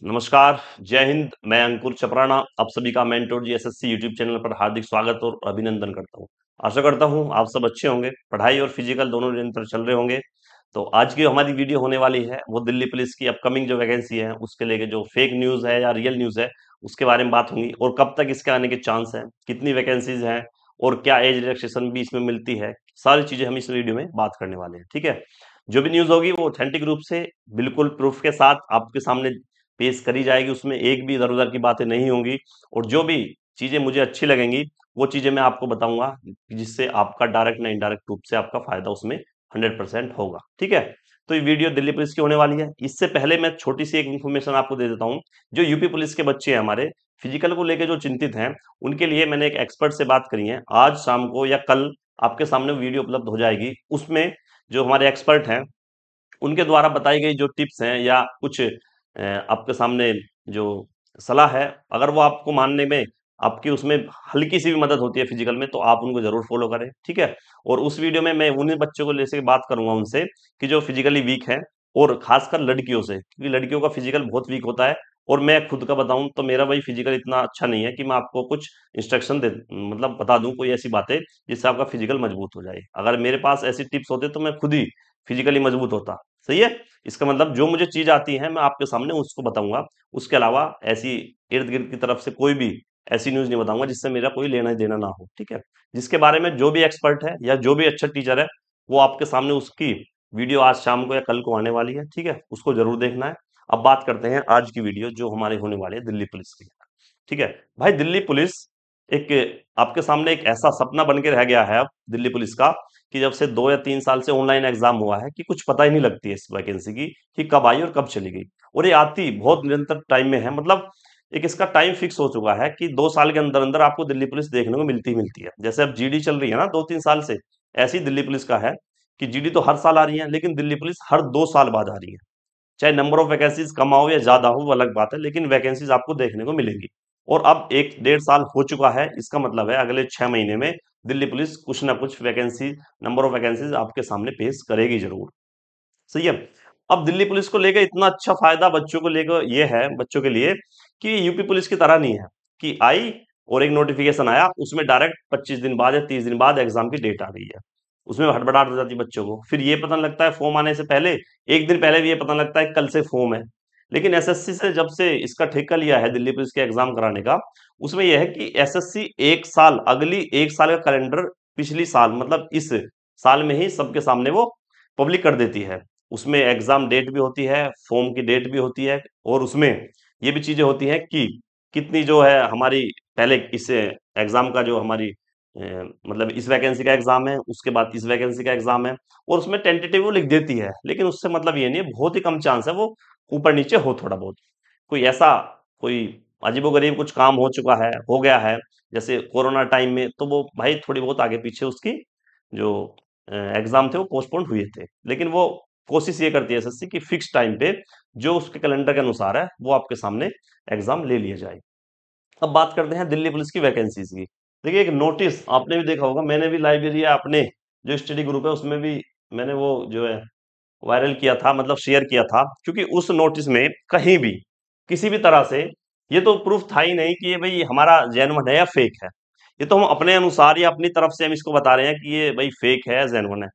नमस्कार, जय हिंद। मैं अंकुर चपराना आप सभी का मेंटोर जी एसएससी यूट्यूब चैनल पर हार्दिक स्वागत और अभिनंदन करता हूं। आशा करता हूं आप सब अच्छे होंगे, पढ़ाई और फिजिकल दोनों निरंतर चल रहे होंगे। तो आज की हमारी वीडियो होने वाली है वो दिल्ली पुलिस की अपकमिंग जो वैकेंसी है उसके लेके जो फेक न्यूज़ है या रियल न्यूज़ है उसके बारे में बात होगी, और कब तक इसके आने के चांस हैं, कितनी वैकेंसीज हैं और क्या एज रिलैक्सेशन भी इसमें मिलती है। सारी चीजें हम इस वीडियो में बात करने वाले हैं, ठीक है। जो भी न्यूज़ होगी वो ऑथेंटिक रूप से बिल्कुल प्रूफ के साथ आपके सामने पेश करी जाएगी, उसमें एक भी इधर-उधर की बातें नहीं होंगी। और जो भी चीज़ें मुझे अच्छी लगेंगी, वो चीज़ें मैं आपको बताऊँगा, जिससे आपका डायरेक्ट ना इनडायरेक्ट रूप से आपका फ़ायदा उसमें 100% होगा, ठीक है? तो ये वीडियो दिल्ली पुलिस की होने वाली है। इससे पहले मैं छोटी-सी एक इन्फॉर्मेशन आपको दे देता हूँ। जो यूपी पुलिस के बच्चे हैं हमारे, फिजिकल को लेके जो चिंतित हैं, उनके लिए मैंने एक एक्सपर्ट से बात करी है। आज शाम को या कल आपके सामने वीडियो उपलब्ध हो जाएगी। उसमें जो हमारे एक्सपर्ट हैं, उनके द्वारा बताई गई जो टिप्स हैं या कुछ आपके सामने जो सलाह है, अगर वो आपको मानने में आपकी उसमें हल्की सी भी मदद होती है फिजिकल में, तो आप उनको जरूर फॉलो करें, ठीक है। और उस वीडियो में मैं उन्हीं बच्चों को लेकर बात करूंगा उनसे कि जो फिजिकली वीक है, और खासकर लड़कियों से, क्योंकि लड़कियों का फिजिकल बहुत वीक होता है। और मैं खुद का बताऊं तो मेरा भाई फिजिकल इतना अच्छा नहीं है कि मैं आपको कुछ इंस्ट्रक्शन दे मतलब बता दूं कोई ऐसी बातें जिससे आपका फिजिकल मजबूत हो जाए। अगर मेरे पास ऐसी टिप्स होते तो मैं खुद ही फिजिकली मजबूत होता। सही है। इसका मतलब जो मुझे चीज आती है मैं आपके सामने उसको बताऊंगा। उसके अलावा ऐसी इर्द गिर्द की तरफ से कोई भी ऐसी न्यूज नहीं बताऊंगा जिससे मेरा कोई लेना देना ना हो, ठीक है। जिसके बारे में जो भी एक्सपर्ट है या जो भी अच्छा टीचर है, वो आपके सामने उसकी वीडियो आज शाम को या कल को आने वाली है, ठीक है। उसको जरूर देखना है। अब बात करते हैं आज की वीडियो जो हमारे होने वाली है दिल्ली पुलिस की, ठीक है। भाई दिल्ली पुलिस एक आपके सामने एक ऐसा सपना बन के रह गया है अब दिल्ली पुलिस का, कि जब से 2 या 3 साल से ऑनलाइन एग्जाम हुआ है कि कुछ पता ही नहीं लगती है इस वैकेंसी की कि कब आई और कब चली गई। और ये आती बहुत निरंतर टाइम में है, मतलब एक इसका टाइम फिक्स हो चुका है कि 2 साल के अंदर अंदर आपको दिल्ली पुलिस देखने को मिलती ही मिलती है। जैसे अब जीडी चल रही है ना 2-3 साल से, ऐसी दिल्ली पुलिस का है कि जीडी तो हर साल आ रही है, लेकिन दिल्ली पुलिस हर 2 साल बाद आ रही है। चाहे नंबर ऑफ वैकेंसीज कम हो या ज्यादा हो वो अलग बात है, लेकिन वैकेंसीज आपको देखने को मिलेंगी। और अब 1-1.5 साल हो चुका है, इसका मतलब है अगले 6 महीने में दिल्ली पुलिस कुछ ना कुछ वैकेंसी, नंबर ऑफ वैकेंसीज आपके सामने पेश करेगी जरूर। सही है। अब दिल्ली पुलिस को लेकर इतना अच्छा फायदा बच्चों को लेकर ये है, बच्चों के लिए, कि यूपी पुलिस की तरह नहीं है कि आई और एक नोटिफिकेशन आया, उसमें डायरेक्ट 25 दिन बाद या 30 दिन बाद एग्जाम की डेट आ गई है। उसमें हड़बड़ाहट हो जाती है बच्चों को, फिर ये पता नहीं लगता है फॉर्म आने से पहले, एक दिन पहले भी ये पता नहीं लगता है कल से फॉर्म है। लेकिन एसएससी से जब से इसका ठेका लिया है दिल्ली पुलिस के एग्जाम कराने का, उसमें यह है कि एसएससी एक साल, अगली एक साल का कैलेंडर पिछली साल मतलब इस साल में ही सबके सामने वो पब्लिक कर देती है। उसमें एग्जाम डेट भी होती है, फॉर्म की डेट भी होती है, और उसमें ये भी चीजें होती हैं कि कितनी जो है हमारी पहले इस एग्जाम का जो हमारी मतलब इस वैकेंसी का एग्जाम है, उसके बाद इस वैकेंसी का एग्जाम है, और उसमें टेंटेटिव वो लिख देती है। लेकिन उससे मतलब ये नहीं है, बहुत ही कम चांस है वो ऊपर नीचे हो थोड़ा बहुत। कोई ऐसा कोई अजीबोगरीब कुछ काम हो चुका है, हो गया है, जैसे कोरोना टाइम में, तो वो भाई थोड़ी बहुत आगे पीछे उसकी जो एग्जाम थे वो पोस्टपोन हुए थे। लेकिन वो कोशिश ये करती है एसएससी की फिक्स टाइम पे जो उसके कैलेंडर के अनुसार है वो आपके सामने एग्जाम ले लिया जाए। अब बात करते हैं दिल्ली पुलिस की वैकेंसीज की। देखिए एक नोटिस आपने भी देखा होगा, मैंने भी लाइब्रेरी या अपने जो स्टडी ग्रुप है उसमें भी मैंने वो जो है वायरल किया था, मतलब शेयर किया था, क्योंकि उस नोटिस में कहीं भी किसी भी तरह से ये तो प्रूफ था ही नहीं कि ये भाई हमारा जेन्युइन है या फेक है। ये तो हम अपने अनुसार या अपनी तरफ से हम इसको बता रहे हैं कि ये भाई फेक है या जेन्युइन है।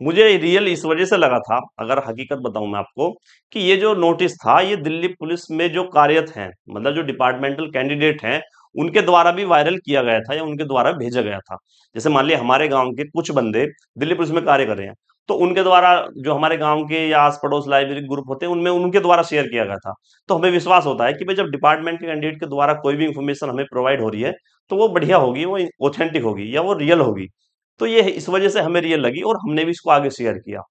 मुझे रियल इस वजह से लगा था, अगर हकीकत बताऊं मैं आपको, कि ये जो नोटिस था ये दिल्ली पुलिस में जो कार्यरत हैं, मतलब जो डिपार्टमेंटल कैंडिडेट हैं, उनके द्वारा भी वायरल किया गया था या उनके द्वारा भेजा गया था। जैसे मान लिया हमारे गांव के कुछ बंदे दिल्ली पुलिस में कार्य कर रहे हैं, तो उनके द्वारा जो हमारे गांव के या आस पड़ोस लाइब्रेरी ग्रुप होते हैं उनमें उनके द्वारा शेयर किया गया था। तो हमें विश्वास होता है कि भाई जब डिपार्टमेंट के कैंडिडेट के द्वारा कोई भी इंफॉर्मेशन हमें प्रोवाइड हो रही है, तो वो बढ़िया होगी, वो ऑथेंटिक होगी या वो रियल होगी। तो ये इस वजह से हमें रियल लगी और हमने भी इसको आगे शेयर किया,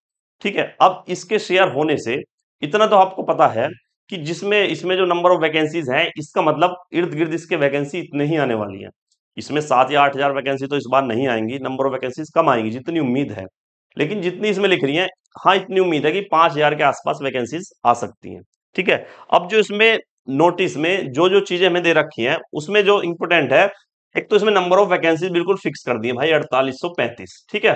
ठीक है। अब इसके शेयर होने से इतना तो आपको पता है कि जिसमें इसमें जो नंबर ऑफ वैकेंसीज हैं, इसका मतलब इर्द गिर्द इसके वैकेंसी इतने ही आने वाली हैं। इसमें 7 या 8 हजार वैकेंसी तो इस बार नहीं आएंगी, नंबर ऑफ वैकेंसीज कम आएंगी जितनी उम्मीद है। लेकिन जितनी इसमें लिख रही है, हाँ इतनी उम्मीद है कि 5 हजार के आसपास वैकेंसीज आ सकती हैं, ठीक है। अब जो इसमें नोटिस में जो जो चीजें हमें दे रखी हैं उसमें जो इंपोर्टेंट है, एक तो इसमें नंबर ऑफ वैकेंसीज बिल्कुल फिक्स कर दी है भाई, 4835, ठीक है।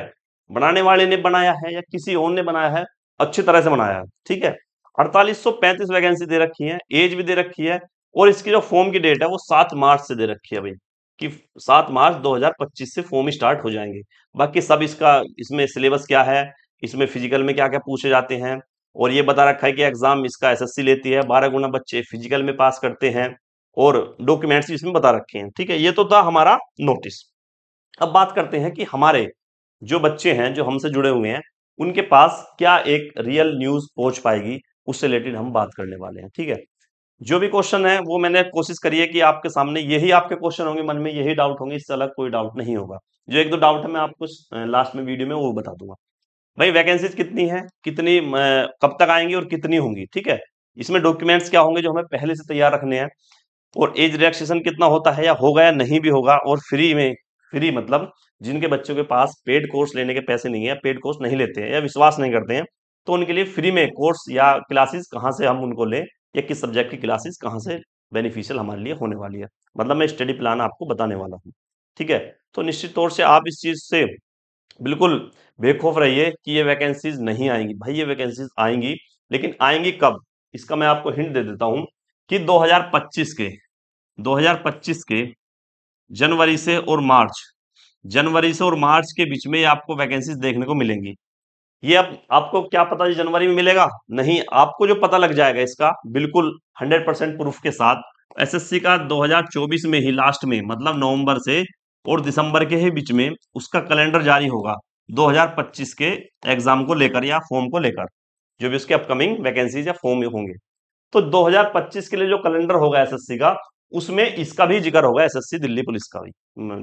बनाने वाले ने बनाया है या किसी और ने बनाया है, अच्छी तरह से बनाया है, ठीक है। 4835 वैकेंसी दे रखी है, एज भी दे रखी है, और इसकी जो फॉर्म की डेट है वो 7 मार्च से दे रखी है भाई, कि 7 मार्च 2025 से फॉर्म स्टार्ट हो जाएंगे। बाकी सब इसका, इसमें सिलेबस क्या है, इसमें फिजिकल में क्या क्या पूछे जाते हैं, और ये बता रखा है कि एग्जाम इसका एसएससी लेती है, 12 गुना बच्चे फिजिकल में पास करते हैं, और डॉक्यूमेंट्स इसमें बता रखे हैं। ठीक है, ये तो था हमारा नोटिस। अब बात करते हैं कि हमारे जो बच्चे हैं जो हमसे जुड़े हुए हैं, उनके पास क्या एक रियल न्यूज पहुंच पाएगी, उससे रिलेटेड हम बात करने वाले हैं। ठीक है, जो भी क्वेश्चन है वो मैंने कोशिश करी है कि आपके सामने यही आपके क्वेश्चन होंगे, मन में यही डाउट होंगे, इससे अलग कोई डाउट नहीं होगा। जो एक दो डाउट है मैं आपको लास्ट में वीडियो में वो बता दूंगा। भाई वैकेंसीज कितनी है, कितनी कब तक आएंगी और कितनी होंगी। ठीक है, इसमें डॉक्यूमेंट्स क्या होंगे जो हमें पहले से तैयार रखने हैं, और एज रिलैक्सेशन कितना होता है या होगा या नहीं भी होगा, और फ्री में, फ्री मतलब जिनके बच्चों के पास पेड कोर्स लेने के पैसे नहीं है, पेड कोर्स नहीं लेते हैं या विश्वास नहीं करते हैं, तो उनके लिए फ्री में कोर्स या क्लासेस कहाँ से हम उनको लें, या किस सब्जेक्ट की क्लासेस कहाँ से बेनिफिशियल हमारे लिए होने वाली है, मतलब मैं स्टडी प्लान आपको बताने वाला हूँ। ठीक है, तो निश्चित तौर से आप इस चीज से बिल्कुल बेखौफ रहिए कि ये वैकेंसीज नहीं आएंगी। भाई ये वैकेंसीज आएंगी, लेकिन आएंगी कब, इसका मैं आपको हिंट दे देता हूं कि 2025 के जनवरी से और मार्च, जनवरी से और मार्च के बीच में ये आपको वैकेंसीज देखने को मिलेंगी। ये अब आपको क्या पता जी जनवरी में मिलेगा, नहीं, आपको जो पता लग जाएगा इसका बिल्कुल 100% प्रूफ के साथ, एसएससी का 2024 में ही लास्ट में, मतलब नवंबर से और दिसंबर के ही बीच में उसका कैलेंडर जारी होगा 2025 के एग्जाम को लेकर या फॉर्म को लेकर, जो भी उसके अपकमिंग वैकेंसीज या फॉर्म होंगे। तो 2025 के लिए जो कैलेंडर होगा एसएससी का, उसमें इसका भी जिक्र होगा, एसएससी दिल्ली पुलिस का भी,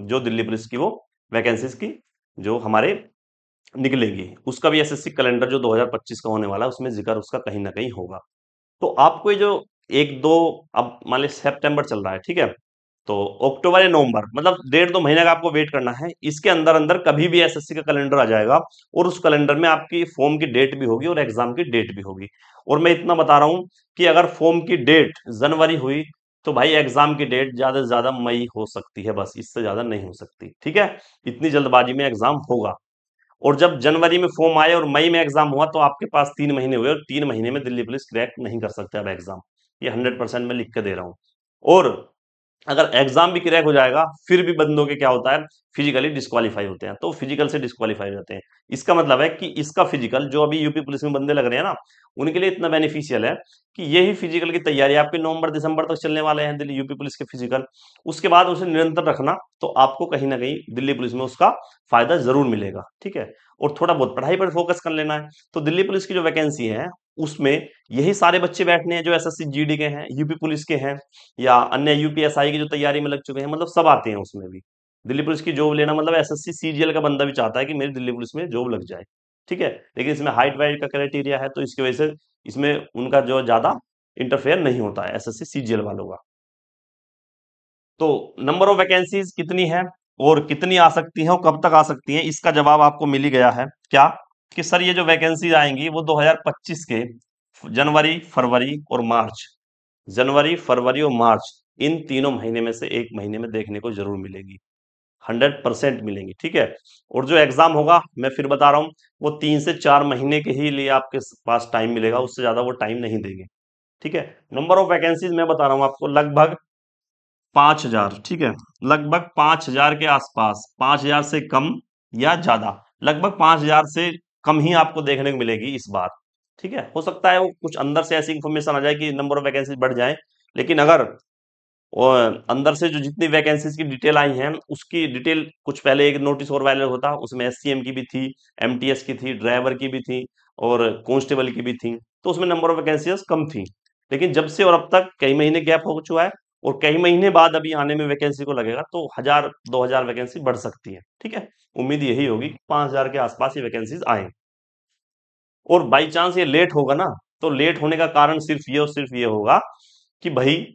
जो दिल्ली पुलिस की वो वैकेंसीज की जो हमारे निकलेगी, उसका भी एसएससी कैलेंडर जो 2025 का होने वाला है उसमें जिक्र उसका कहीं ना कहीं होगा। तो आपको ये जो एक दो, अब मान लीजिए सितंबर चल रहा है, ठीक है, तो अक्टूबर या नवंबर, मतलब 1.5-2 महीने का आपको वेट करना है, इसके अंदर अंदर कभी भी एसएससी का कैलेंडर आ जाएगा, और उस कैलेंडर में आपकी फॉर्म की डेट भी होगी और एग्जाम की डेट भी होगी। और मैं इतना बता रहा हूं कि अगर फॉर्म की डेट जनवरी हुई, तो भाई एग्जाम की डेट ज्यादा से ज्यादा मई हो सकती है, बस इससे ज्यादा नहीं हो सकती। ठीक है, इतनी जल्दबाजी में एग्जाम होगा। और जब जनवरी में फॉर्म आए और मई में एग्जाम हुआ, तो आपके पास 3 महीने हुए, और 3 महीने में दिल्ली पुलिस क्रैक नहीं कर सकते अब एग्जाम, ये 100% मैं लिख के दे रहा हूँ। और अगर एग्जाम भी क्रैक हो जाएगा, फिर भी बंदों के क्या होता है, फिजिकली डिस्क्वालीफाई होते हैं, तो फिजिकल से डिस्क्वालीफाई हो जाते हैं। इसका मतलब है कि इसका फिजिकल जो अभी यूपी पुलिस में बंदे लग रहे हैं ना, उनके लिए इतना बेनिफिशियल है कि यही फिजिकल की तैयारी आपके नवंबर दिसंबर तक चलने वाले हैं, दिल्ली यूपी पुलिस के फिजिकल। उसके बाद उसे निरंतर रखना, तो आपको कहीं ना कहीं दिल्ली पुलिस में उसका फायदा जरूर मिलेगा। ठीक है, और थोड़ा बहुत पढ़ाई पर फोकस कर लेना है। तो दिल्ली पुलिस की जो वैकेंसी है, उसमें यही सारे बच्चे बैठने हैं जो एसएससी जीडी के हैं, यूपी पुलिस के हैं, या अन्य यूपीएसआई की जो तैयारी में लग चुके हैं, मतलब सब आते हैं उसमें भी। दिल्ली पुलिस की जॉब लेना मतलब एसएससी सीजीएल का बंदा भी चाहता है कि मेरी दिल्ली पुलिस में जॉब लग जाए। ठीक है, लेकिन इसमें हाइट वाइट का क्राइटेरिया है, तो इसकी वजह से इसमें उनका जो ज्यादा इंटरफेयर नहीं होता है एसएससी सीजीएल वालों का। तो नंबर ऑफ वैकेंसीज कितनी है और कितनी आ सकती हैं और कब तक आ सकती हैं, इसका जवाब आपको मिल ही गया है क्या, कि सर ये जो वैकेंसीज आएंगी वो 2025 के जनवरी फरवरी और मार्च, जनवरी फरवरी और मार्च, इन तीनों महीने में से एक महीने में देखने को जरूर मिलेगी, 100% मिलेंगी। ठीक है, और जो एग्जाम होगा मैं फिर बता रहा हूं, वो 3 से 4 महीने के ही लिए आपके पास टाइम मिलेगा, उससे ज्यादा वो टाइम नहीं देंगे। ठीक है, नंबर ऑफ वैकेंसीज मैं बता रहा हूं आपको, लगभग 5,000। ठीक है, लगभग 5,000 के आसपास, 5,000 से कम या ज्यादा, लगभग 5,000 से कम ही आपको देखने को मिलेगी इस बार। ठीक है, हो सकता है वो कुछ अंदर से ऐसी इंफॉर्मेशन आ जाए कि नंबर ऑफ वैकेंसी बढ़ जाए, लेकिन अगर और अंदर से जो जितनी वैकेंसीज की डिटेल आई हैं, उसकी डिटेल कुछ पहले एक नोटिस और वायरल होता, उसमें एससीएम की भी थी, एमटीएस की थी, ड्राइवर की भी थी, और कांस्टेबल की भी थी, तो उसमें नंबर ऑफ वैकेंसीज कम थी। लेकिन जब से और अब तक कई महीने गैप हो चुका है, और कई महीने बाद अभी आने में वैकेंसी को लगेगा, तो 1,000-2,000 वैकेंसी बढ़ सकती है। ठीक है, उम्मीद यही होगी कि 5,000 के आसपास ये वैकेंसीज आए। और बाई चांस ये लेट होगा ना, तो लेट होने का कारण सिर्फ ये और सिर्फ ये होगा कि भाई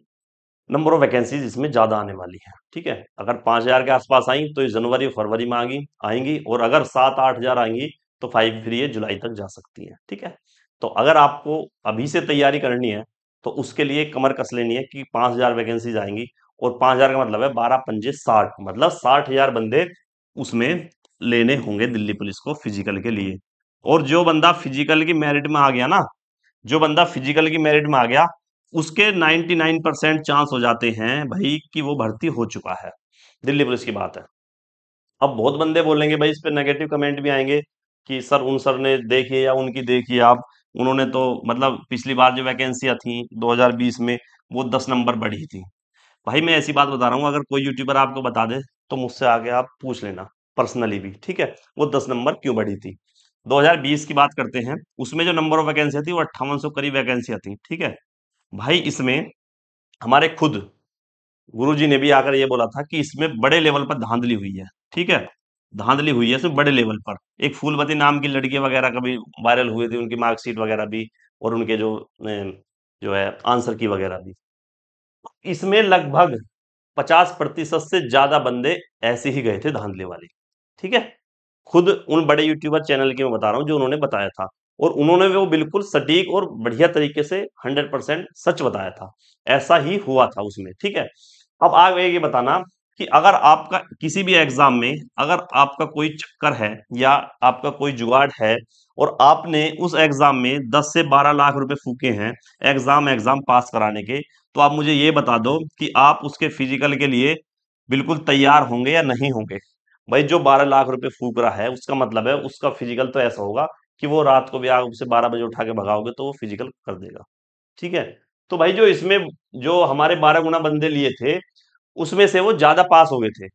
नंबर ऑफ वैकेंसीज इसमें ज्यादा आने वाली है। ठीक है, अगर 5,000 के आसपास आई तो ये जनवरी फरवरी में आएंगी आएंगी, और अगर 7-8 हजार आएंगी तो फिर ये जुलाई तक जा सकती है। ठीक है, तो अगर आपको अभी से तैयारी करनी है, तो उसके लिए कमर कस लेनी है कि 5,000 वैकेंसीज आएंगी, और 5,000 का मतलब है 12 पंजे 60, मतलब 60,000 बंदे उसमें लेने होंगे दिल्ली पुलिस को फिजिकल के लिए। और जो बंदा फिजिकल की मेरिट में आ गया ना, जो बंदा फिजिकल की मेरिट में आ गया, उसके 99% चांस हो जाते हैं भाई कि वो भर्ती हो चुका है। दिल्ली पुलिस की बात है। अब बहुत बंदे बोलेंगे भाई, इस पे नेगेटिव कमेंट भी आएंगे कि सर उन सर ने देखिए या उनकी देखिए आप, उन्होंने तो मतलब पिछली बार जो वैकेंसियां थी 2020 में वो 10 नंबर बढ़ी थी। भाई मैं ऐसी बात बता रहा हूँ, अगर कोई यूट्यूबर आपको बता दे तो मुझसे आगे आप पूछ लेना पर्सनली भी, ठीक है, वो 10 नंबर क्यों बढ़ी थी। 2020 की बात करते हैं, उसमें जो नंबर ऑफ वैकेंसियां थी वो 5800 करीब वैकेंसियां थी, ठीक है। भाई इसमें हमारे खुद गुरुजी ने भी आकर ये बोला था कि इसमें बड़े लेवल पर धांधली हुई है, ठीक है। धांधली हुई है इसमें बड़े लेवल पर। एक फूलमती नाम की लड़की वगैरह का भी वायरल हुए थे, उनकी मार्कशीट वगैरह भी, और उनके जो है आंसर की वगैरह भी। इसमें लगभग 50% से ज्यादा बंदे ऐसे ही गए थे धांधले वाले, ठीक है। खुद उन बड़े यूट्यूबर चैनल की मैं बता रहा हूँ जो उन्होंने बताया था, और उन्होंने वो बिल्कुल सटीक और बढ़िया तरीके से 100% सच बताया था। ऐसा ही हुआ था उसमें, ठीक है। अब आप ये बताना कि अगर आपका किसी भी एग्जाम में, अगर आपका कोई चक्कर है या आपका कोई जुगाड़ है, और आपने उस एग्जाम में 10 से 12 लाख रुपए फूके हैं एग्जाम एग्जाम पास कराने के, तो आप मुझे ये बता दो कि आप उसके फिजिकल के लिए बिल्कुल तैयार होंगे या नहीं होंगे। भाई जो 12 लाख रुपए फूक रहा है उसका मतलब है उसका फिजिकल तो ऐसा होगा कि वो रात को भी आप उसे 12 बजे उठा के भगाओगे तो वो फिजिकल कर देगा, ठीक है। तो भाई जो इसमें जो हमारे 12 गुना बंदे लिए थे, उसमें से वो ज्यादा पास हो गए थे।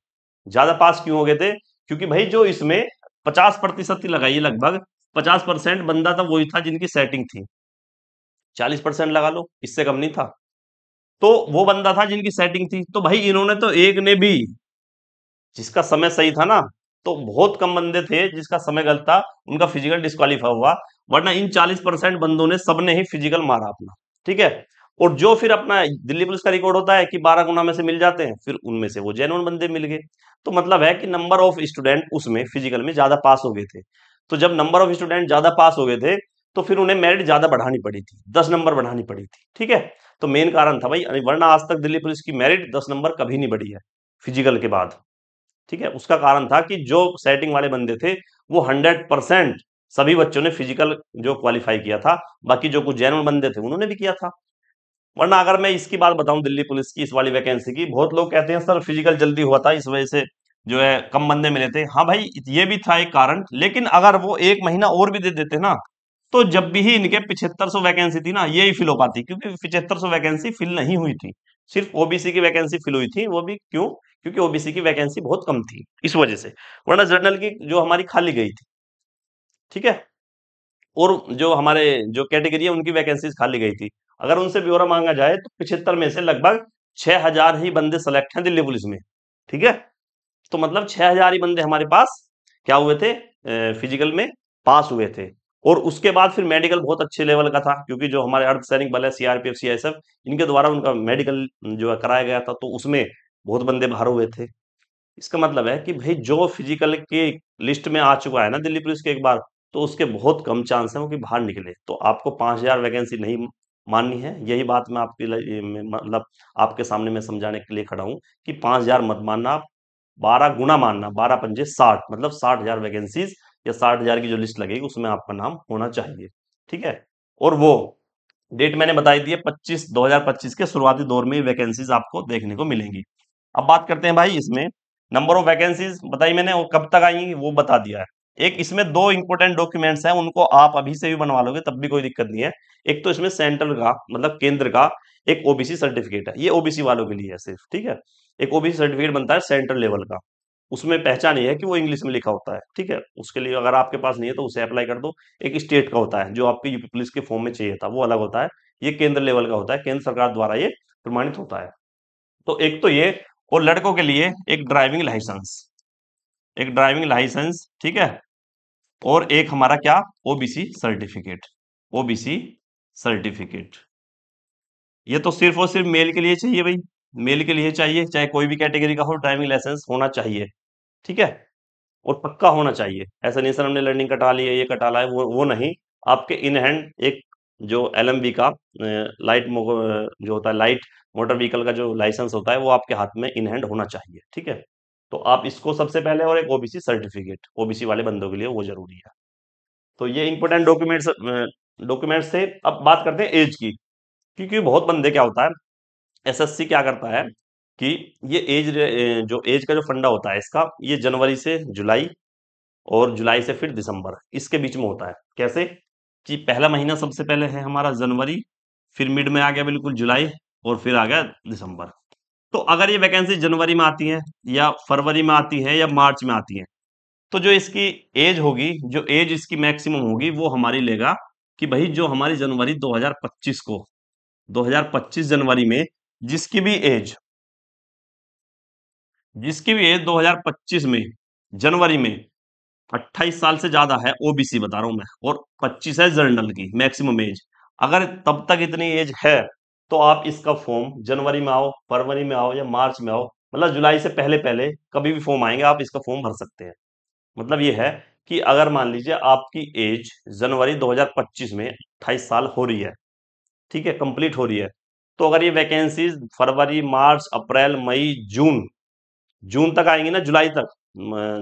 ज्यादा पास क्यों हो गए थे? क्योंकि भाई जो इसमें 50% ही लगाइए, लगभग 50% बंदा था वही था जिनकी सेटिंग थी। 40% लगा लो, इससे कम नहीं था। तो वो बंदा था जिनकी सेटिंग थी, तो भाई इन्होंने तो एक ने भी, जिसका समय सही था ना, तो बहुत कम बंदे थे जिसका समय गलत था, उनका फिजिकल डिस्क्वालीफाई हुआ। वरना इन 40% बंदों ने सबने ही फिजिकल मारा अपना, ठीक है। और जो फिर अपना दिल्ली पुलिस का रिकॉर्ड होता है कि 12 गुना में से मिल जाते हैं, फिर उनमें से वो जेन्युइन बंदे मिल गए। तो मतलब है कि नंबर ऑफ स्टूडेंट उसमें फिजिकल में ज्यादा पास हो गए थे। तो जब नंबर ऑफ स्टूडेंट ज्यादा पास हो गए थे, तो फिर उन्हें मेरिट ज्यादा बढ़ानी पड़ी थी, 10 नंबर बढ़ानी पड़ी थी, ठीक है। तो मेन कारण था भाई, वरना आज तक दिल्ली पुलिस की मेरिट 10 नंबर कभी नहीं बढ़ी है फिजिकल के बाद, ठीक है। उसका कारण था कि जो सेटिंग वाले बंदे थे वो 100% सभी बच्चों ने फिजिकल जो क्वालिफाई किया था। बाकी जो कुछ जेन्युइन बंदे थे उन्होंने भी किया था। वरना अगर मैं इसकी बात बताऊं दिल्ली पुलिस की इस वाली वैकेंसी की, बहुत लोग कहते हैं सर फिजिकल जल्दी हुआ था इस वजह से जो है कम बंदे मिले थे। हाँ भाई ये भी था एक कारण, लेकिन अगर वो 1 महीना और भी दे देते ना, तो जब भी ही इनके 7500 वैकेंसी थी ना, यही फिल हो पाती, क्योंकि 7500 वैकेंसी फिल नहीं हुई थी। सिर्फ ओबीसी की वैकेंसी फिल हुई थी, वो भी क्यों? क्योंकि ओबीसी की वैकेंसी बहुत कम थी इस वजह से। वरना जनरल की जो हमारी खाली गई थी, ठीक है। और जो हमारे जो कैटेगरी है उनकी वैकेंसीज खाली गई थी। अगर उनसे ब्यौरा मांगा जाए तो 75 में से लगभग 6000 ही बंदे सेलेक्ट हैं दिल्ली पुलिस में, ठीक है। तो मतलब 6000 ही बंदे हमारे पास क्या हुए थे, फिजिकल में पास हुए थे। और उसके बाद फिर मेडिकल बहुत अच्छे लेवल का था, क्योंकि जो हमारे अर्धसैनिक बल है, सीआरपीएफ सीआईएसएफ, इनके द्वारा उनका मेडिकल जो है कराया गया था, तो उसमें बहुत बंदे बाहर हुए थे। इसका मतलब है कि भाई जो फिजिकल के लिस्ट में आ चुका है ना दिल्ली पुलिस के एक बार, तो उसके बहुत कम चांस है वो कि बाहर निकले। तो आपको 5000 वैकेंसी नहीं माननी है, यही बात मैं आपके लिए मतलब आपके सामने मैं समझाने के लिए खड़ा हूं कि 5000 मत मानना आप, 12 गुना मानना, 12 पंजे 60, मतलब 60,000 वैकेंसीज या 60,000 की जो लिस्ट लगेगी उसमें आपका नाम होना चाहिए, ठीक है। और वो डेट मैंने बताई दी है, 2025 के शुरुआती दौर में वैकेंसीज आपको देखने को मिलेंगी। अब बात करते हैं भाई इसमें नंबर ऑफ वैकेंसीज बताई मैंने, और कब तक आएंगी वो बता दिया है। एक इसमें दो इंपॉर्टेंट डॉक्यूमेंट्स हैं, उनको आप अभी से भी बनवा लोगे तब भी कोई दिक्कत नहीं है। एक तो इसमें सेंट्रल का मतलब केंद्र का एक ओबीसी सर्टिफिकेट है, ये ओबीसी वालों के लिए है सिर्फ, ठीक है। एक ओबीसी सर्टिफिकेट बनता है सेंट्रल लेवल का, उसमें पहचान ये है कि वो इंग्लिश में लिखा होता है, ठीक है। उसके लिए अगर आपके पास नहीं है तो उसे अप्लाई कर दो। एक स्टेट का होता है जो आपके यूपी पुलिस के फॉर्म में चाहिए था, वो अलग होता है। ये केंद्र लेवल का होता है, केंद्र सरकार द्वारा ये प्रमाणित होता है। तो एक तो ये, और लड़कों के लिए एक ड्राइविंग लाइसेंस, एक ड्राइविंग लाइसेंस, ठीक है। और एक हमारा क्या, ओबीसी सर्टिफिकेट, ओबीसी सर्टिफिकेट। ये तो सिर्फ और सिर्फ मेल के लिए चाहिए भाई, मेल के लिए चाहिए, चाहे कोई भी कैटेगरी का हो, ड्राइविंग लाइसेंस होना चाहिए, ठीक है। और पक्का होना चाहिए। ऐसा नहीं सर हमने लर्निंग कटा ली है, ये कटा ला है, वो नहीं। आपके इन हैंड एक जो एलएमवी का लाइट जो होता है लाइट मोटर व्हीकल का जो लाइसेंस होता है, वो आपके हाथ में इन हैंड होना चाहिए, ठीक है। तो आप इसको सबसे पहले, और एक ओबीसी सर्टिफिकेट ओबीसी वाले बंदों के लिए वो जरूरी है। तो ये इंपॉर्टेंट डॉक्यूमेंट्स डॉक्यूमेंट से। अब बात करते हैं एज की, क्योंकि बहुत बंदे क्या होता है, एसएससी क्या करता है कि ये एज, जो एज का जो फंडा होता है इसका, ये जनवरी से जुलाई और जुलाई से फिर दिसंबर, इसके बीच में होता है। कैसे कि पहला महीना सबसे पहले है हमारा जनवरी, फिर मिड में आ गया बिल्कुल जुलाई, और फिर आ गया दिसंबर। तो अगर ये वैकेंसी जनवरी में आती है या फरवरी में आती है या मार्च में आती है, तो जो इसकी एज होगी, जो एज इसकी मैक्सिमम होगी, वो हमारी लेगा कि भाई जो हमारी जनवरी 2025 को, 2025 जनवरी में जिसकी भी एज, जिसकी भी एज 2025 में जनवरी में 28 साल से ज्यादा है, ओबीसी बता रहा हूं मैं, और 25 है जनरल की मैक्सिमम एज, अगर तब तक इतनी एज है, तो आप इसका फॉर्म जनवरी में आओ, फरवरी में आओ या मार्च में आओ, मतलब जुलाई से पहले पहले कभी भी फॉर्म आएंगे, आप इसका फॉर्म भर सकते हैं। मतलब ये है कि अगर मान लीजिए आपकी एज जनवरी 2025 में 28 साल हो रही है, ठीक है, कंप्लीट हो रही है, तो अगर ये वैकेंसीज फरवरी, मार्च, अप्रैल, मई, जून, जून तक आएंगी ना, जुलाई तक,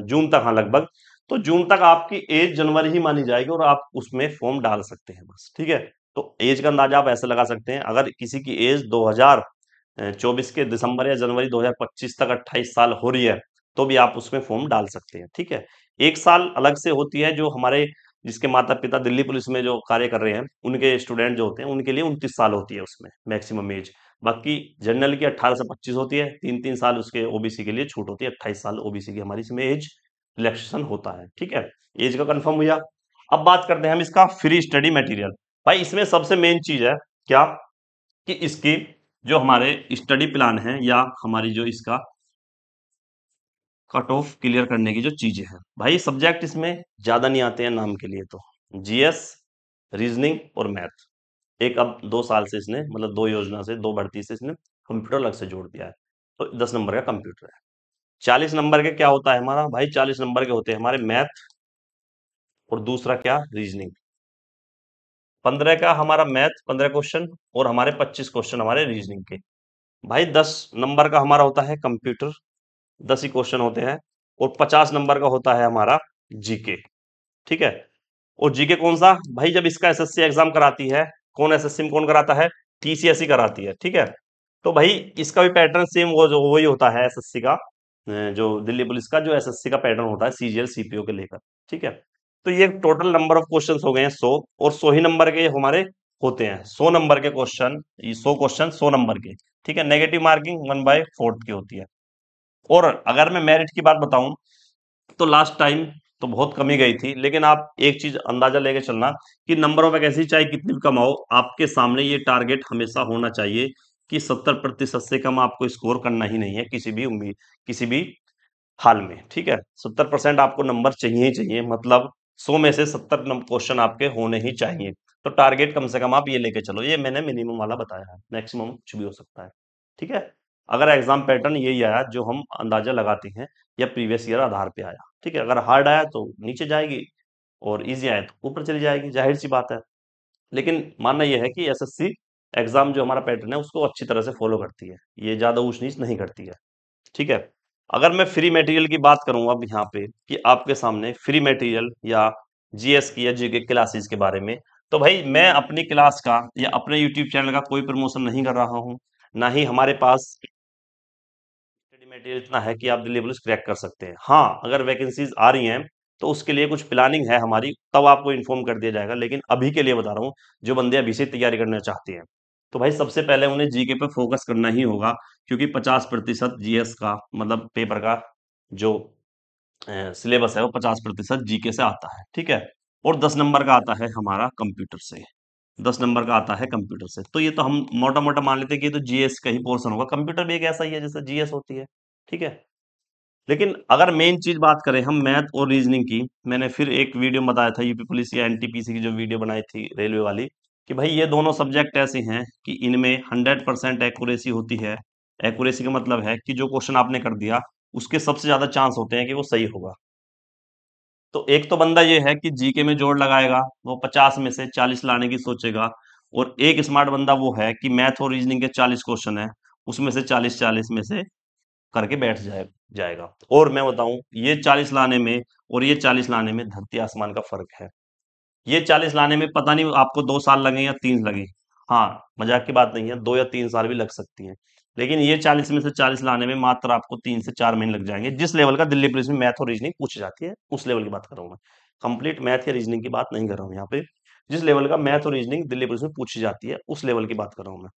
जून तक, हाँ लगभग, तो जून तक आपकी एज जनवरी ही मानी जाएगी और आप उसमें फॉर्म डाल सकते हैं बस, ठीक है। तो एज का अंदाजा आप ऐसे लगा सकते हैं, अगर किसी की एज 2024 के दिसंबर या जनवरी 2025 तक 28 साल हो रही है, तो भी आप उसमें फॉर्म डाल सकते हैं, ठीक है। एक साल अलग से होती है, जो हमारे, जिसके माता पिता दिल्ली पुलिस में जो कार्य कर रहे हैं, उनके स्टूडेंट जो होते हैं, उनके लिए 29 साल होती है उसमें मैक्सिमम एज। बाकी जनरल की 18 से 25 होती है, 3-3 साल उसके ओबीसी के लिए छूट होती है, 28 साल ओबीसी की हमारी इसमें एज रिलैक्सेशन होता है, ठीक है। एज का कंफर्म हुआ। अब बात करते हैं हम इसका फ्री स्टडी मटेरियल। भाई इसमें सबसे मेन चीज है क्या, कि इसकी जो हमारे स्टडी प्लान है, या हमारी जो इसका कट ऑफ क्लियर करने की जो चीजें हैं, भाई सब्जेक्ट इसमें ज्यादा नहीं आते हैं नाम के लिए, तो जीएस, रीजनिंग और मैथ। एक अब 2 साल से इसने, मतलब 2 योजना से, 2 भर्ती से इसने कंप्यूटर अलग से जोड़ दिया है। तो 10 नंबर का कंप्यूटर है। 40 नंबर के क्या होता है हमारा भाई, 40 नंबर के होते हैं हमारे मैथ, और दूसरा क्या, रीजनिंग। 15 का हमारा मैथ, 15 क्वेश्चन, और हमारे 25 क्वेश्चन हमारे रीजनिंग के। भाई 10 नंबर का हमारा होता है कंप्यूटर, 10 ही क्वेश्चन होते हैं, और 50 नंबर का होता है हमारा जीके, ठीक है। और जीके कौन सा भाई, जब इसका एसएससी एग्जाम कराती है, कौन एसएससी में कौन कराता है, टीसीएससी कराती है, ठीक है। तो भाई इसका भी पैटर्न सेम वो जो वही होता है एसएससी का, जो दिल्ली पुलिस का जो एसएससी का पैटर्न होता है सीजीएल सीपीओ के लेकर, ठीक है। तो ये टोटल नंबर ऑफ क्वेश्चंस हो गए हैं 100, और 100 ही नंबर के हमारे होते हैं, 100 नंबर के क्वेश्चन, ये 100 क्वेश्चन 100 नंबर के, ठीक है। नेगेटिव मार्किंग 1/4 की होती है। और अगर मैं मेरिट की बात बताऊं, तो लास्ट टाइम तो बहुत कमी गई थी, लेकिन आप एक चीज अंदाजा लेके चलना कि नंबर ऑफ वैकेंसी चाहे कितनी भी कम हो, आपके सामने ये टारगेट हमेशा होना चाहिए कि 70% से कम आपको स्कोर करना ही नहीं है किसी भी उम्मीद, किसी भी हाल में, ठीक है। 70% आपको नंबर चाहिए ही चाहिए, मतलब 100 में से 70 क्वेश्चन आपके होने ही चाहिए। तो टारगेट कम से कम आप ये लेके चलो, ये मैंने मिनिमम वाला बताया है, मैक्सिमम कुछ भी हो सकता है, ठीक है। अगर एग्जाम पैटर्न यही आया जो हम अंदाजा लगाते हैं, या प्रीवियस ईयर आधार पे आया, ठीक है, अगर हार्ड आया तो नीचे जाएगी, और इजी आया तो ऊपर चली जाएगी, जाहिर सी बात है। लेकिन मानना यह है कि एसएससी एग्जाम जो हमारा पैटर्न है उसको अच्छी तरह से फॉलो करती है, ये ज्यादा ऊंच नीच नहीं करती है, ठीक है। अगर मैं फ्री मटेरियल की बात करूं अब यहाँ पे, कि आपके सामने फ्री मटेरियल या जीएस की या जीके क्लासेस के बारे में, तो भाई मैं अपनी क्लास का या अपने यूट्यूब चैनल का कोई प्रमोशन नहीं कर रहा हूँ, ना ही हमारे पास स्टडी मटेरियल इतना है कि आप दिल्ली पुलिस क्रैक कर सकते हैं। हाँ, अगर वैकेंसीज आ रही हैं तो उसके लिए कुछ प्लानिंग है हमारी, तब आपको इन्फॉर्म कर दिया जाएगा। लेकिन अभी के लिए बता रहा हूँ, जो बंदे अभी से तैयारी करना चाहते हैं, तो भाई सबसे पहले उन्हें जीके पे फोकस करना ही होगा, क्योंकि 50% जीएस का, मतलब पेपर का जो सिलेबस है, वो 50% जीके से आता है, ठीक है। और 10 नंबर का आता है हमारा कंप्यूटर से, 10 नंबर का आता है कंप्यूटर से। तो ये तो हम मोटा मोटा मान लेते हैं कि ये तो जीएस का ही पोर्शन होगा, कंप्यूटर भी एक ऐसा ही है जैसे जीएस होती है, ठीक है। लेकिन अगर मेन चीज बात करें हम मैथ और रीजनिंग की, मैंने फिर एक वीडियो में बताया था यूपी पुलिस या एनटीपीसी की जो वीडियो बनाई थी रेलवे वाली, कि भाई ये दोनों सब्जेक्ट ऐसे हैं कि इनमें 100% एक्यूरेसी होती है। एक्यूरेसी का मतलब है कि जो क्वेश्चन आपने कर दिया, उसके सबसे ज्यादा चांस होते हैं कि वो सही होगा। तो एक तो बंदा ये है कि जीके में जोड़ लगाएगा, वो 50 में से 40 लाने की सोचेगा। और एक स्मार्ट बंदा वो है कि मैथ और रीजनिंग के 40 क्वेश्चन है, उसमें से 40-40 में से करके बैठ जाएगा। और मैं बताऊं, ये 40 लाने में और ये 40 लाने में धरती आसमान का फर्क है। ये 40 लाने में पता नहीं आपको 2 साल लगे या 3 लगे। हाँ, मजाक की बात नहीं है, 2 या 3 साल भी लग सकती हैं। लेकिन ये 40 में से 40 लाने में मात्र आपको 3 से 4 महीने लग जाएंगे, जिस लेवल का दिल्ली पुलिस में मैथ और रीजनिंग पूछी जाती है उस लेवल की बात कर रहा हूँ मैं। कंप्लीट मैथ या रीजनिंग की बात नहीं कर रहा हूँ यहाँ पे। जिस लेवल का मैथ और रीजनिंग दिल्ली पुलिस में पूछी जाती है उस लेवल की बात कर रहा हूँ मैं,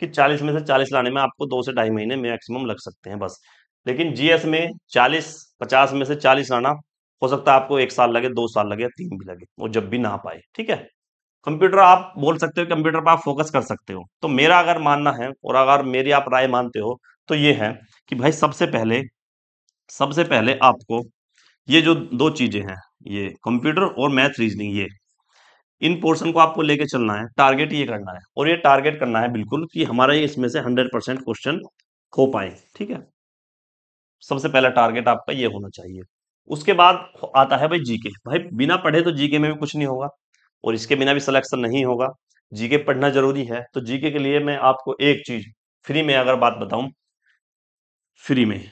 कि 40 में से 40 लाने में आपको 2 से ढाई महीने मैक्सिमम लग सकते हैं बस। लेकिन जीएस में 40 50 में से 40 लाना, हो सकता है आपको 1 साल लगे, 2 साल लगे या 3 भी लगे, वो जब भी ना पाए, ठीक है। कंप्यूटर आप बोल सकते हो, कंप्यूटर पर आप फोकस कर सकते हो। तो मेरा अगर मानना है और अगर मेरी आप राय मानते हो तो ये है कि भाई सबसे पहले आपको ये जो दो चीजें हैं, ये कंप्यूटर और मैथ रीजनिंग, ये इन पोर्शन को आपको लेके चलना है, टारगेट ये करना है, और ये टारगेट करना है बिल्कुल कि हमारा ये इसमें से 100% क्वेश्चन हो पाए, ठीक है। सबसे पहला टारगेट आपका ये होना चाहिए। उसके बाद आता है भाई जीके। भाई बिना पढ़े तो जीके में भी कुछ नहीं होगा, और इसके बिना भी सिलेक्शन नहीं होगा। जीके पढ़ना जरूरी है। तो जीके के लिए मैं आपको एक चीज फ्री में अगर बात बताऊं, फ्री में,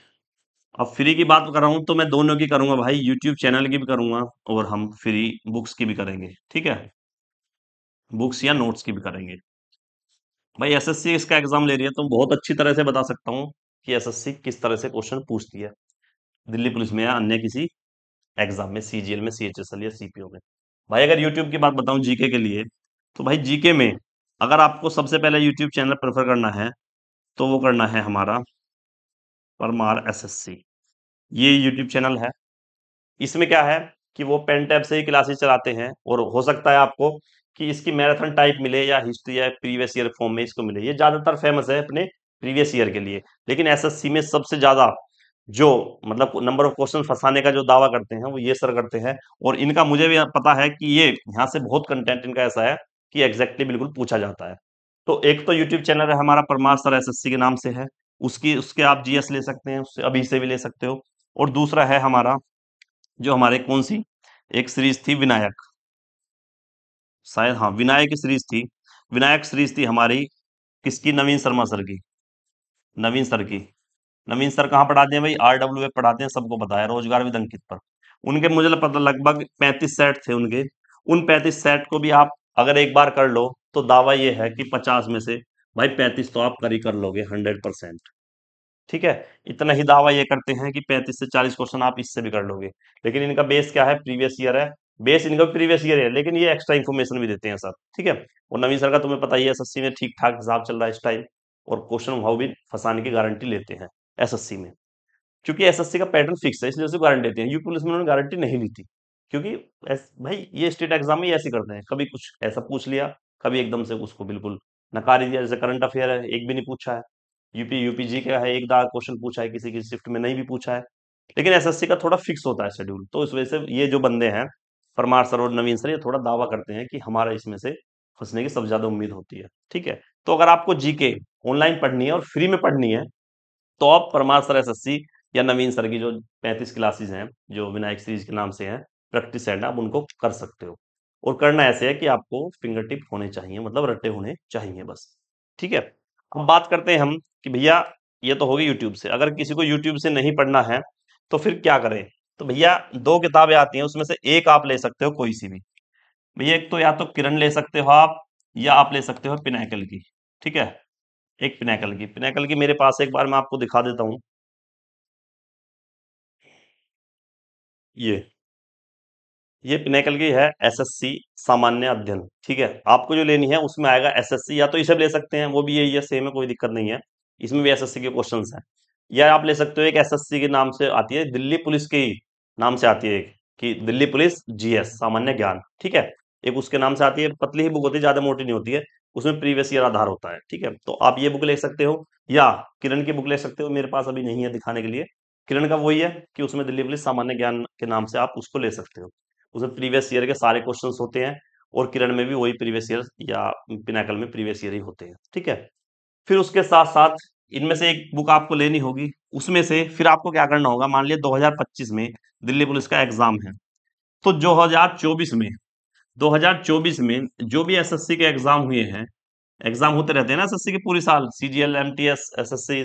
अब फ्री की बात कर रहा हूं तो मैं दोनों की करूंगा भाई, यूट्यूब चैनल की भी करूंगा और हम फ्री बुक्स की भी करेंगे, ठीक है। बुक्स या नोट्स की भी करेंगे। भाई एसएससी इसका एग्जाम ले रही है तो बहुत अच्छी तरह से बता सकता हूँ कि एसएससी किस तरह से क्वेश्चन पूछती है, दिल्ली पुलिस में या अन्य किसी एग्जाम में, सीजीएल में, सीएचएसएल या सीपीओ में। भाई अगर यूट्यूब की बात बताऊं जीके के लिए, तो भाई जीके में अगर आपको सबसे पहले यूट्यूब चैनल प्रेफर करना है तो वो करना है हमारा परमार एसएससी। ये यूट्यूब चैनल है। इसमें क्या है कि वो पेन टैब से ही क्लासेस चलाते हैं, और हो सकता है आपको कि इसकी मैराथन टाइप मिले या हिस्ट्री या प्रीवियस ईयर फॉर्म में इसको मिले। ये ज्यादातर फेमस है अपने प्रीवियस ईयर के लिए। लेकिन एसएससी में सबसे ज्यादा जो मतलब नंबर ऑफ क्वेश्चन फंसाने का जो दावा करते हैं वो ये सर करते हैं। और इनका मुझे भी पता है कि ये यहाँ से बहुत कंटेंट इनका ऐसा है कि एग्जैक्टली बिल्कुल पूछा जाता है। तो एक तो यूट्यूब चैनल है हमारा परमार सर एसएससी के नाम से है, उसकी उसके आप जीएस ले सकते हैं, उससे अभी से भी ले सकते हो। और दूसरा है हमारा, जो हमारे कौन सी एक सीरीज थी, विनायक, शायद हाँ विनायक की सीरीज थी। विनायक सीरीज थी हमारी किसकी, नवीन शर्मा सर की, नवीन सर की। नवीन सर कहाँ पढ़ाते हैं भाई, आरडब्ल्यू पढ़ाते हैं, सबको पता है, रोजगार विद अंकित पर। उनके मुझे पता लगभग 35 सेट थे उनके। उन 35 सेट को भी आप अगर एक बार कर लो तो दावा ये है कि 50 में से भाई 35 तो आप कर लोगे 100%, ठीक है। इतना ही दावा ये करते हैं कि 35 से 40 क्वेश्चन आप इससे भी कर लोगे। लेकिन इनका बेस क्या है, प्रीवियस ईयर है। बेस इनका प्रीवियस ईयर है, लेकिन ये एक्स्ट्रा इन्फॉर्मेशन भी देते हैं सर, ठीक है। और नवीन सर का तुम्हें पता ही है एसएससी में ठीक ठाक हिसाब चल रहा है इस टाइम, और क्वेश्चन भाव भी फंसाने की गारंटी लेते हैं एसएससी में। क्योंकि एसएससी का पैटर्न फिक्स है इसलिए उसे गारंटी देते हैं। यूपी पुलिस में उन्होंने गारंटी नहीं ली थी, क्योंकि भाई ये स्टेट एग्जाम में ही ऐसे करते हैं, कभी कुछ ऐसा पूछ लिया, कभी एकदम से उसको बिल्कुल नकार ही दिया। जैसे करंट अफेयर है, एक भी नहीं पूछा है। यूपीजी का है, एक दाग क्वेश्चन पूछा है, किसी की शिफ्ट में नहीं भी पूछा है। लेकिन एसएससी का थोड़ा फिक्स होता है शेड्यूल, तो इस वजह से ये जो बंदे हैं परमार सर और नवीन सर, ये थोड़ा दावा करते हैं कि हमारा इसमें से फंसने की सबसे ज्यादा उम्मीद होती है, ठीक है। तो अगर आपको जीके ऑनलाइन पढ़नी है और फ्री में पढ़नी है तो आप परमार सर एसएससी या नवीन सर की जो 35 क्लासेस हैं, जो विनायक सीरीज के नाम से हैं, प्रैक्टिस सेट, आप उनको कर सकते हो। और करना ऐसे है कि आपको फिंगर टिप होने चाहिए, मतलब रट्टे होने चाहिए बस, ठीक है। अब बात करते हैं हम कि भैया ये तो होगी यूट्यूब से, अगर किसी को यूट्यूब से नहीं पढ़ना है तो फिर क्या करें। तो भैया दो किताबें आती हैं, उसमें से एक आप ले सकते हो कोई सी भी। भैया एक तो या तो किरण ले सकते हो आप, या आप ले सकते हो पिनाकल की, ठीक है। एक पिनाकल की मेरे पास, एक बार मैं आपको दिखा देता हूँ। ये ये पिनेकल की है, एसएससी सामान्य अध्ययन, ठीक है। आपको जो लेनी है उसमें आएगा एसएससी, या तो इसे ले सकते हैं, वो भी यही है, सेम है, कोई दिक्कत नहीं है। इसमें भी एसएससी के क्वेश्चंस हैं। या आप ले सकते हो एक एसएससी के नाम से आती है, दिल्ली पुलिस के ही नाम से आती है एक, कि दिल्ली पुलिस जीएस सामान्य ज्ञान, ठीक है। एक उसके नाम से आती है, पतली ही बुक होती है, ज्यादा मोटी नहीं होती है। उसमें प्रीवियस ईयर आधार होता है, ठीक है। तो आप ये बुक ले सकते हो, या किरण की बुक ले सकते हो, मेरे पास अभी नहीं है दिखाने के लिए। किरण का वही है कि उसमें दिल्ली पुलिस सामान्य ज्ञान के नाम से आप उसको ले सकते हो। उसमें प्रीवियस ईयर के सारे क्वेश्चंस होते हैं, और किरण में भी वही प्रीवियस ईयर, या पिनाकल में प्रीवियस ईयर ही होते हैं, ठीक है। फिर उसके साथ साथ इनमें से एक बुक आपको लेनी होगी। उसमें से फिर आपको क्या करना होगा, मान लिया 2025 में दिल्ली पुलिस का एग्जाम है, तो 2024 में जो भी एसएससी के एग्जाम हुए हैं, एग्जाम होते रहते हैं ना एसएससी के पूरी साल, CGL, MTS, SSC,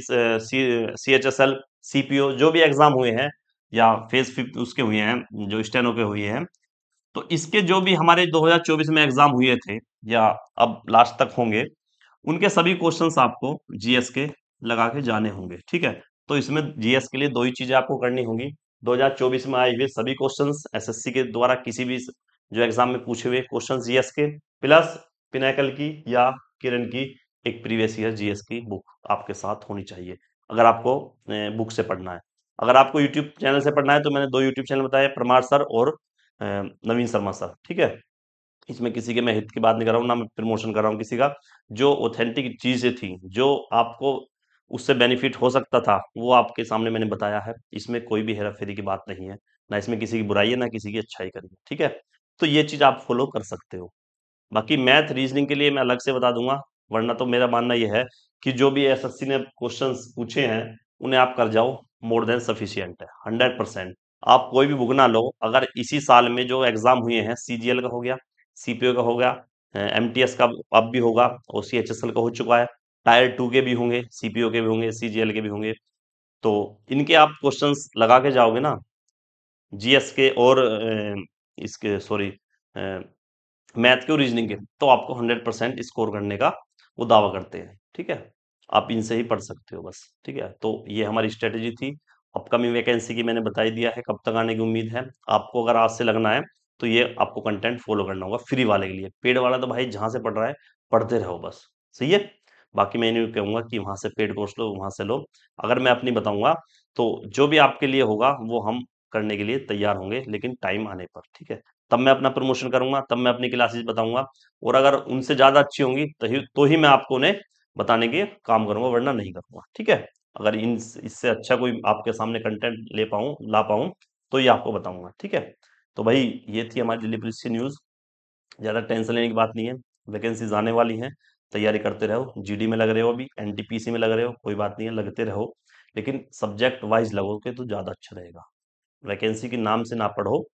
CHSL, CPO, जो भी एग्जाम हुए हैं, या फेज 5 उसके हुए हैं, जो स्टेनो के हुए हैं, तो इसके जो भी हमारे 2024 में एग्जाम हुए थे या अब लास्ट तक होंगे, उनके सभी क्वेश्चंस आपको जीएस के लगा के जाने होंगे, ठीक है। तो इसमें जीएस के लिए दो ही चीजें आपको करनी होंगी। 2024 में आए हुए सभी क्वेश्चंस एसएससी के द्वारा किसी भी जो एग्जाम में पूछे हुए क्वेश्चंस जीएस के, प्लस पिनाकल की या किरण की एक प्रीवियस ईयर जीएस की बुक आपके साथ होनी चाहिए, अगर आपको बुक से पढ़ना है। अगर आपको यूट्यूब चैनल से पढ़ना है तो मैंने दो यूट्यूब चैनल बताए, परमार सर और नवीन शर्मा सर, ठीक है। इसमें किसी के मैं हित की बात नहीं कर रहा हूँ, ना मैं प्रमोशन कर रहा हूँ किसी का। जो ऑथेंटिक चीजें थी, जो आपको उससे बेनिफिट हो सकता था, वो आपके सामने मैंने बताया है। इसमें कोई भी हेरा फेरी की बात नहीं है, ना इसमें किसी की बुराई है, ना किसी की अच्छाई करी है, ठीक है। तो ये चीज आप फॉलो कर सकते हो। बाकी मैथ रीजनिंग के लिए मैं अलग से बता दूंगा, वरना तो मेरा मानना यह है कि जो भी एसएससी ने क्वेश्चंस पूछे हैं उन्हें आप कर जाओ, मोर देन सफिशियंट है, 100%। आप कोई भी बुक ना लो, अगर इसी साल में जो एग्जाम हुए हैं, सीजीएल का हो गया, सीपीओ का हो गया, एमटीएस का अब भी होगा, और सीएचएसएल का हो चुका है, टायर 2 के भी होंगे, सीपीओ के भी होंगे, सीजीएल के भी होंगे, तो इनके आप क्वेश्चंस लगा के जाओगे ना, जीएस के और इसके सॉरी मैथ के और रीजनिंग के, तो आपको 100% स्कोर करने का वो दावा करते हैं, ठीक है। आप इनसे ही पढ़ सकते हो बस, ठीक है। तो ये हमारी स्ट्रेटेजी थी। अपकमिंग वैकेंसी की मैंने बता ही दिया है, कब तक आने की उम्मीद है। आपको अगर आज से लगना है तो ये आपको कंटेंट फॉलो करना होगा फ्री वाले के लिए। पेड वाला तो भाई जहां से पढ़ रहा है पढ़ते रहो बस, सही है। बाकी मैं नहीं कहूंगा कि वहां से पेड कोर्स लो, वहां से लो। अगर मैं अपनी बताऊंगा तो जो भी आपके लिए होगा वो हम करने के लिए तैयार होंगे, लेकिन टाइम आने पर, ठीक है। तब मैं अपना प्रमोशन करूंगा, तब मैं अपनी क्लासेस बताऊंगा, और अगर उनसे ज्यादा अच्छी होंगी तो ही मैं आपको उन्हें बताने के काम करूंगा, वरना नहीं करूंगा, ठीक है। अगर इन इससे अच्छा कोई आपके सामने कंटेंट ले पाऊं, ला पाऊं, तो ये आपको बताऊंगा, ठीक है। तो भाई ये थी हमारी दिल्ली पुलिस की न्यूज। ज्यादा टेंशन लेने की बात नहीं है, वैकेंसीज आने वाली हैं, तैयारी करते रहो। जीडी में लग रहे हो, अभी एनटीपीसी में लग रहे हो, कोई बात नहीं है, लगते रहो, लेकिन सब्जेक्ट वाइज लगोगे तो ज्यादा अच्छा रहेगा। वैकेंसी के नाम से ना पढ़ो,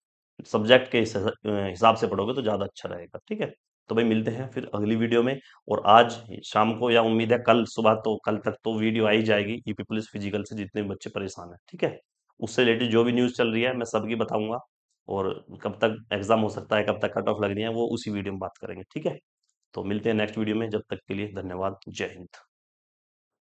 सब्जेक्ट के हिसाब से पढ़ोगे तो ज़्यादा अच्छा रहेगा, ठीक है। तो भाई मिलते हैं फिर अगली वीडियो में, और आज शाम को, या उम्मीद है कल सुबह, तो कल तक तो वीडियो आ ही जाएगी यूपी पुलिस फिजिकल से जितने भी बच्चे परेशान हैं, ठीक है। उससे रिलेटेड जो भी न्यूज़ चल रही है मैं सबकी बताऊंगा, और कब तक एग्जाम हो सकता है, कब तक कट ऑफ लगनी है, वो उसी वीडियो में बात करेंगे, ठीक है। तो मिलते हैं नेक्स्ट वीडियो में, जब तक के लिए धन्यवाद, जय हिंद।